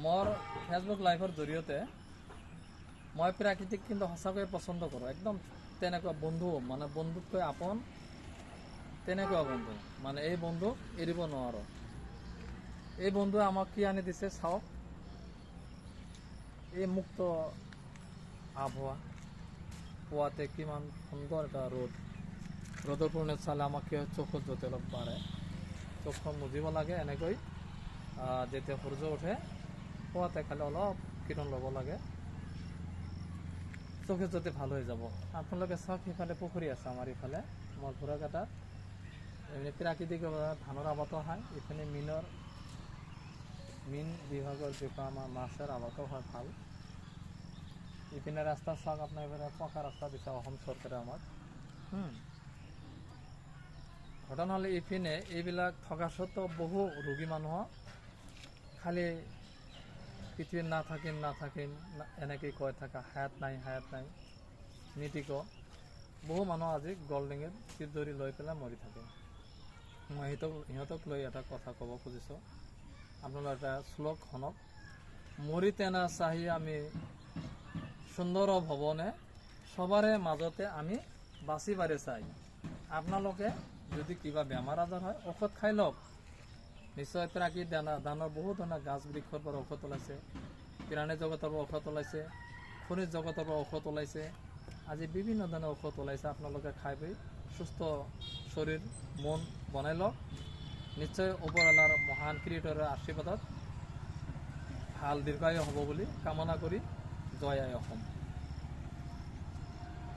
মোৰ ফেচবুক লাইভৰ জৰিয়তে মই প্ৰাকৃতিক কিন্তু সঁচাকৈ পচন্দ কৰোঁ। একদম তেনেকুৱা বন্ধু, মানে বন্ধুতকৈ আপন তেনেকুৱা বন্ধু, মানে এই বন্ধুক এৰিব নোৱাৰোঁ। এই বন্ধুৱে আমাক কি আনি দিছে চাওক, এই মুক্ত আবহাওয়া, পুৱাতে কিমান সুন্দৰ এটা ৰ'দৰ পৰণে চালে আমাক কি হয়, চকুত য'তে অলপ পাৰে চকুখন মুজিব লাগে। এনেকৈ যেতিয়া সূৰ্য উঠে পুৱাতে খালি অলপ কিৰণ ল'ব লাগে, চকুত যাতে ভাল হৈ যাব। আপোনালোকে চাওক, সিফালে পুখুৰী আছে আমাৰ ইফালে মোৰ ঘোঁৰাঘাটাত, এমনি প্ৰাকৃতিক ধানৰ আবাদো হয়, ইফালে মীন বিভাগৰ বিষয়ে আমাৰ মাছেৰ আবাদও হয় ভাল। ইপিনে ৰাস্তা চাওক, আপনাৰ এবাৰে পকা ৰাস্তা দিছে অসম চৰকাৰে আমাক। ঘটনা হলে ইপিনে এইবিলাক থকা সত্ত্বেও বহু ৰোগী মানুহক খালি পৃথিৱীত নাথাকিম এনেকৈ কৈ থকা, হায়াত নাই নীতিক বহু মানুহ আজি গলডিঙিত চিপ ধৰি লৈ পেলাই মৰি থাকে। মই সিহঁতক লৈ এটা কথা ক'ব খুজিছোঁ, আপোনালোকে এটা শ্লোক শুনক। মৰিতে না চাহি আমি সুন্দৰ ভৱনে, সবাৰে মাজতে আমি বাচিবাৰে চাই। আপোনালোকে যদি কিবা বেমাৰ আজাৰ হয় ঔষধ খাই লওক, নিশ্চয় প্ৰাকৃতিক দানৰ বহুত ধৰণৰ গাছ বৃক্ষৰ পৰা ঔষধ ওলাইছে, প্ৰাণী জগতৰ পৰা ঔষধ ওলাইছে, খনিজ জগতৰ পৰা ঔষধ ওলাইছে, আজি বিভিন্ন ধৰণৰ ঔষধ ওলাইছে। আপোনালোকে খাই বৈ সুস্থ শৰীৰ মন বনাই লওক। নিশ্চয় ওপৰৱালাৰ মহান ক্ৰিয়েটৰৰ আশীৰ্বাদত ভাল দীৰ্ঘায়ু হ'ব বুলি কামনা কৰি জয় আই অসম।